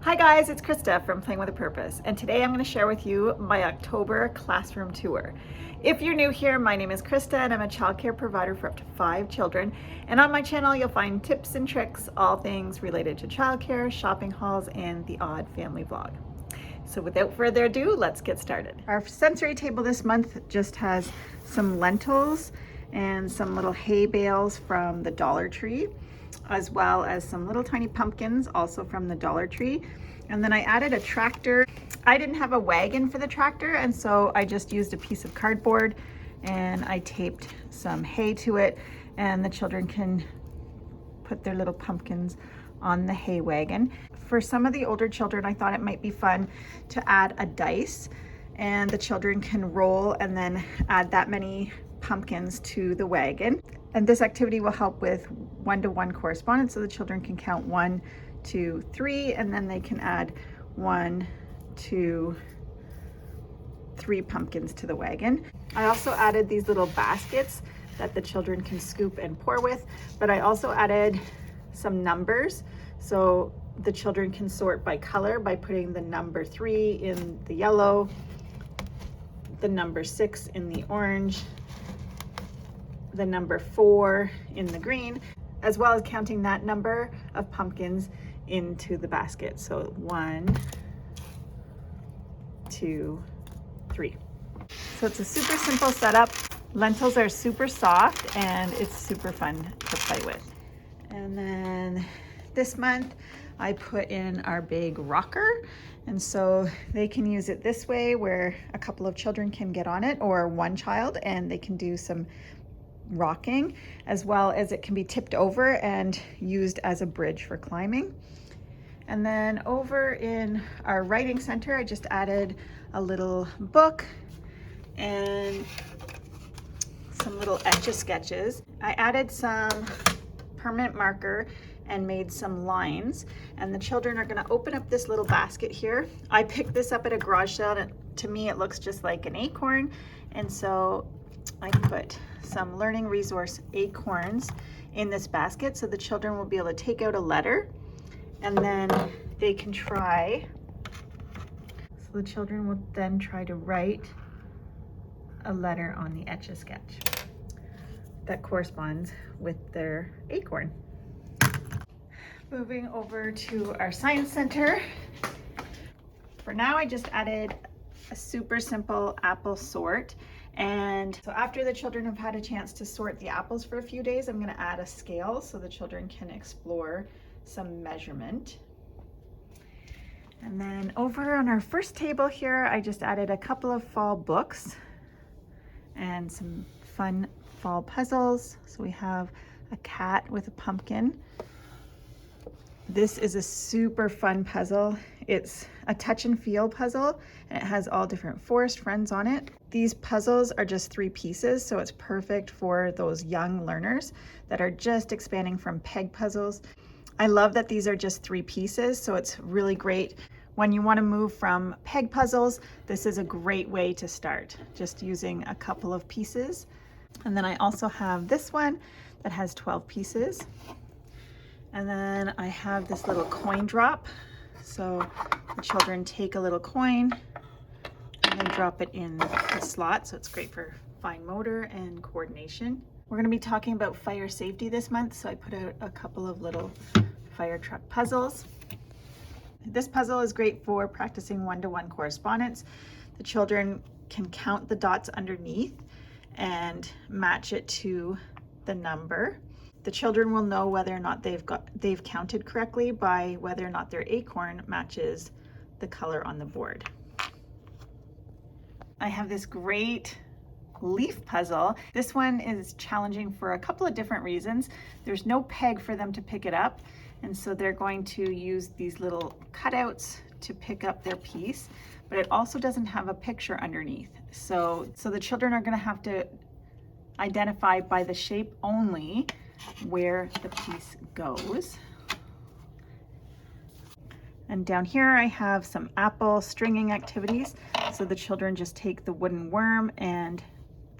Hi guys, it's Krista from Playing with a Purpose, and today I'm going to share with you my October classroom tour. If you're new here, my name is Krista and I'm a childcare provider for up to 5 children, and on my channel you'll find tips and tricks, all things related to childcare, shopping hauls, and the odd family vlog. So without further ado, let's get started. Our sensory table this month just has some lentils and some little hay bales from the Dollar Tree, as well as some little tiny pumpkins also from the Dollar Tree. And then I added a tractor. I didn't have a wagon for the tractor, and so I just used a piece of cardboard and I taped some hay to it, and the children can put their little pumpkins on the hay wagon. For some of the older children, I thought it might be fun to add a dice, and the children can roll and then add that many pumpkins to the wagon. And this activity will help with one-to-one correspondence, so the children can count 1, 2, 3, and then they can add 1, 2, 3 pumpkins to the wagon. I also added these little baskets that the children can scoop and pour with, but I also added some numbers so the children can sort by color by putting the number 3 in the yellow, the number 6 in the orange, the number 4 in the green, as well as counting that number of pumpkins into the basket. So 1, 2, 3. So it's a super simple setup. Lentils are super soft and it's super fun to play with. And then this month I put in our big rocker, and so they can use it this way where a couple of children can get on it, or one child, and they can do some rocking, as well as it can be tipped over and used as a bridge for climbing. And then over in our writing center, I just added a little book and some little etch-a-sketches. I added some permanent marker and made some lines, and the children are going to open up this little basket here. I picked this up at a garage sale, and to me it looks just like an acorn, and so I put some learning resource acorns in this basket so the children will be able to take out a letter, and then they can try, so the children will then try to write a letter on the Etch-a-Sketch that corresponds with their acorn. Moving over to our science center. For now, I just added a super simple apple sort. And so after the children have had a chance to sort the apples for a few days, I'm going to add a scale so the children can explore some measurement. And then over on our first table here, I just added a couple of fall books and some fun fall puzzles. So we have a cat with a pumpkin. This is a super fun puzzle. It's a touch and feel puzzle, and it has all different forest friends on it. These puzzles are just 3 pieces, so it's perfect for those young learners that are just expanding from peg puzzles. I love that these are just 3 pieces, so it's really great when you want to move from peg puzzles. This is a great way to start, just using a couple of pieces. And then I also have this one that has 12 pieces. And then I have this little coin drop. So the children take a little coin and they drop it in the slot. So it's great for fine motor and coordination. We're going to be talking about fire safety this month, so I put out a couple of little fire truck puzzles. This puzzle is great for practicing one-to-one correspondence. The children can count the dots underneath and match it to the number. The children will know whether or not they've counted correctly by whether or not their acorn matches the color on the board. I have this great leaf puzzle. This one is challenging for a couple of different reasons. There's no peg for them to pick it up, and so they're going to use these little cutouts to pick up their piece, but it also doesn't have a picture underneath. So the children are going to have to identify by the shape only where the piece goes. And down here I have some apple stringing activities. So the children just take the wooden worm and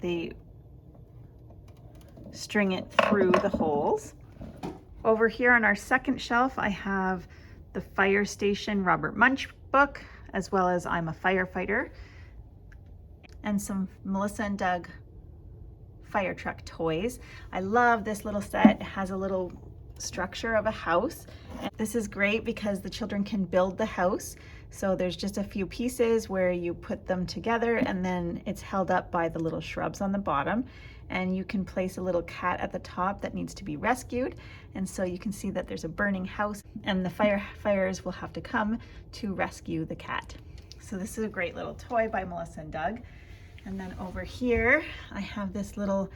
they string it through the holes. Over here on our second shelf, I have the Fire Station Robert Munch book, as well as I'm a Firefighter, and some Melissa and Doug fire truck toys. I love this little set. It has a little structure of a house. And this is great because the children can build the house. So there's just a few pieces where you put them together, and then it's held up by the little shrubs on the bottom. And you can place a little cat at the top that needs to be rescued. And so you can see that there's a burning house, and the firefighters will have to come to rescue the cat. So this is a great little toy by Melissa and Doug. And then over here, I have this little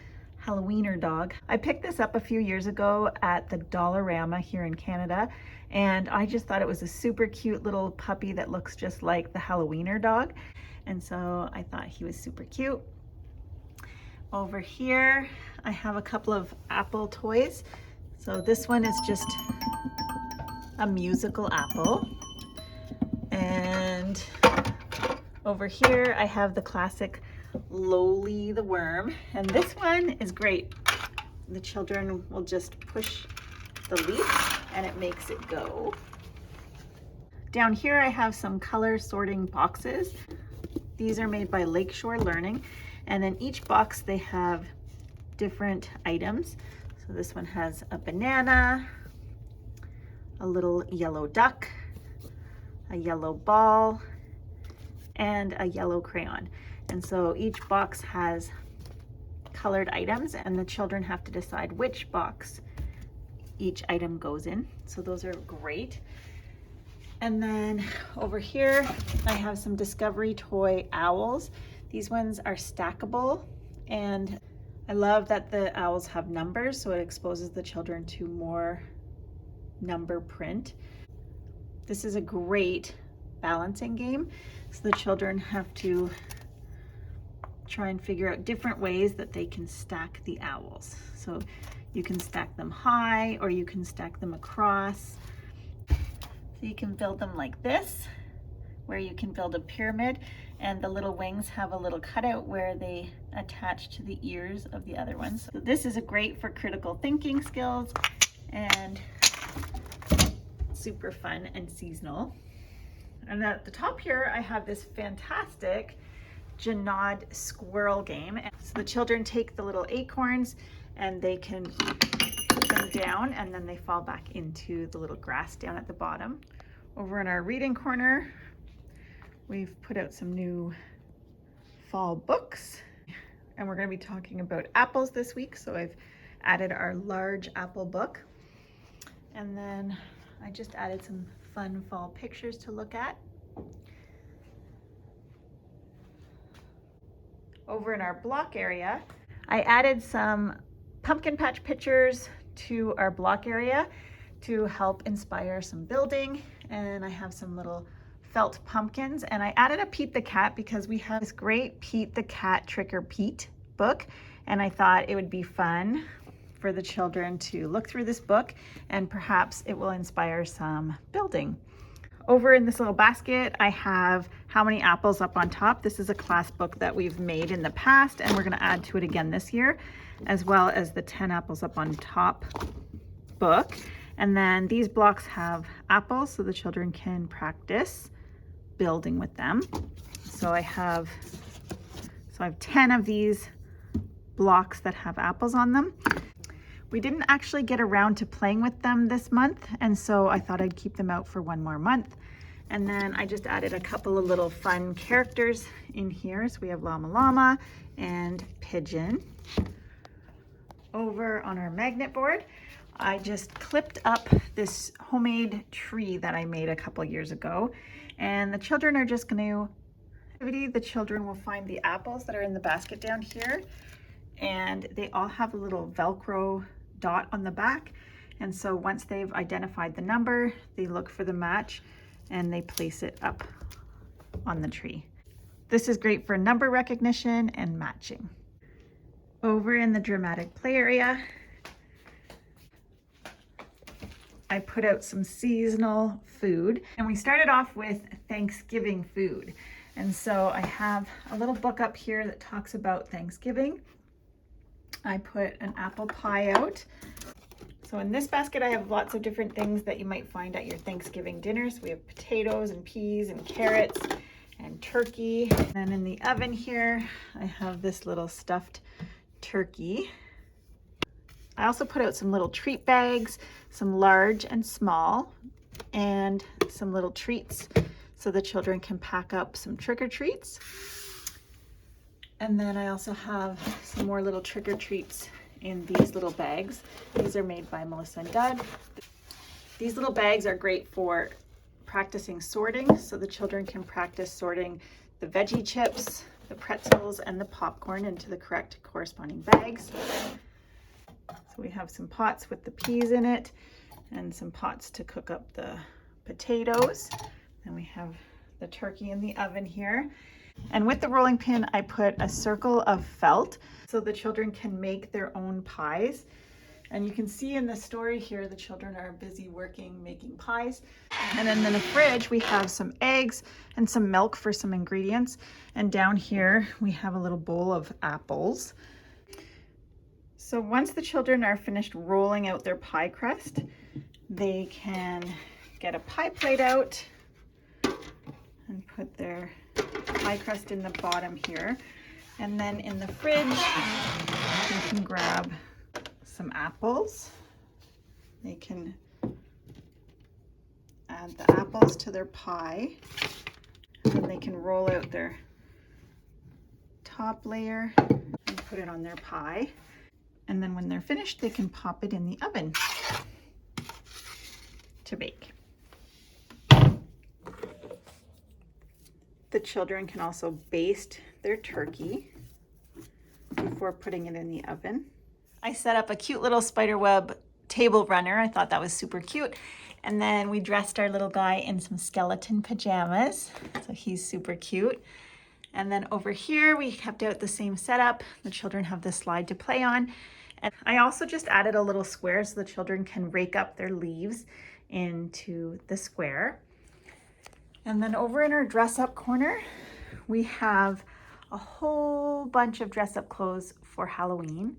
Halloweener dog. I picked this up a few years ago at the Dollarama here in Canada, and I just thought it was a super cute little puppy that looks just like the Halloweener dog. And so I thought he was super cute. Over here, I have a couple of apple toys. So this one is just a musical apple. And over here, I have the classic Lowly the worm. And this one is great. The children will just push the leaf and it makes it go. Down here, I have some color sorting boxes. These are made by Lakeshore Learning. And in each box, they have different items. So this one has a banana, a little yellow duck, a yellow ball, and a yellow crayon. And so each box has colored items, and the children have to decide which box each item goes in. So those are great. And then over here, I have some Discovery Toy owls. These ones are stackable, and I love that the owls have numbers, so it exposes the children to more number print. This is a great balancing game. So the children have to try and figure out different ways that they can stack the owls. So you can stack them high, or you can stack them across. So you can build them like this, where you can build a pyramid, and the little wings have a little cutout where they attach to the ears of the other ones. So this is a great for critical thinking skills and super fun and seasonal. And at the top here, I have this fantastic Janad Squirrel game. So the children take the little acorns and they can put them down, and then they fall back into the little grass down at the bottom. Over in our reading corner, we've put out some new fall books, and we're going to be talking about apples this week. So I've added our large apple book, and then I just added some fun fall pictures to look at. Over in our block area, I added some pumpkin patch pictures to our block area to help inspire some building. And I have some little felt pumpkins, and I added a Pete the Cat because we have this great Pete the Cat Trick or Pete book, and I thought it would be fun for the children to look through this book, and perhaps it will inspire some building. Over in this little basket, I have How Many Apples up on top. This is a class book that we've made in the past, and we're going to add to it again this year, as well as the 10 apples up on top book. And then these blocks have apples, so the children can practice building with them. So I have 10 of these blocks that have apples on them. We didn't actually get around to playing with them this month, and so I thought I'd keep them out for one more month. And then I just added a couple of little fun characters in here. So we have Llama Llama and Pigeon. Over on our magnet board, I just clipped up this homemade tree that I made a couple years ago. And the children are just going to, the children will find the apples that are in the basket down here. And they all have a little Velcro dot on the back. And so once they've identified the number, they look for the match and they place it up on the tree. This is great for number recognition and matching. Over in the dramatic play area, I put out some seasonal food, and we started off with Thanksgiving food. And so I have a little book up here that talks about Thanksgiving. I put an apple pie out. So in this basket, I have lots of different things that you might find at your Thanksgiving dinners. We have potatoes and peas and carrots and turkey. And in the oven here, I have this little stuffed turkey. I also put out some little treat bags, some large and small, and some little treats so the children can pack up some trick-or-treats. And then I also have some more little trick-or-treats in these little bags. These are made by Melissa and Dad. These little bags are great for practicing sorting, so the children can practice sorting the veggie chips, the pretzels, and the popcorn into the correct corresponding bags. So we have some pots with the peas in it and some pots to cook up the potatoes. And we have the turkey in the oven here. And with the rolling pin, I put a circle of felt so the children can make their own pies. And you can see in the story here, the children are busy working, making pies. And then in the fridge, we have some eggs and some milk for some ingredients. And down here, we have a little bowl of apples. So once the children are finished rolling out their pie crust, they can get a pie plate out and put their pie crust in the bottom here. And then in the fridge, you can grab some apples. They can add the apples to their pie. And then they can roll out their top layer and put it on their pie. And then when they're finished, they can pop it in the oven to bake. The children can also baste their turkey before putting it in the oven. I set up a cute little spiderweb table runner. I thought that was super cute. And then we dressed our little guy in some skeleton pajamas. So he's super cute. And then over here, we kept out the same setup. The children have this slide to play on. And I also just added a little square so the children can rake up their leaves into the square. And then over in our dress up corner, we have a whole bunch of dress up clothes for Halloween.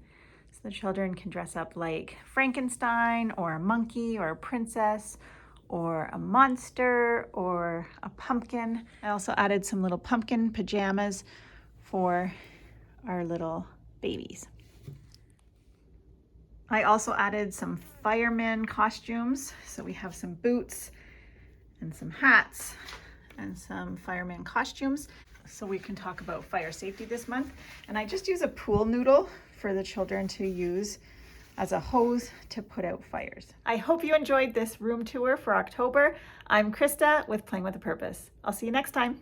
So the children can dress up like Frankenstein or a monkey or a princess or a monster or a pumpkin. I also added some little pumpkin pajamas for our little babies. I also added some fireman costumes. So we have some boots and some hats and some fireman costumes. So we can talk about fire safety this month. And I just use a pool noodle for the children to use as a hose to put out fires. I hope you enjoyed this room tour for October. I'm Krista with Playing with a Purpose. I'll see you next time.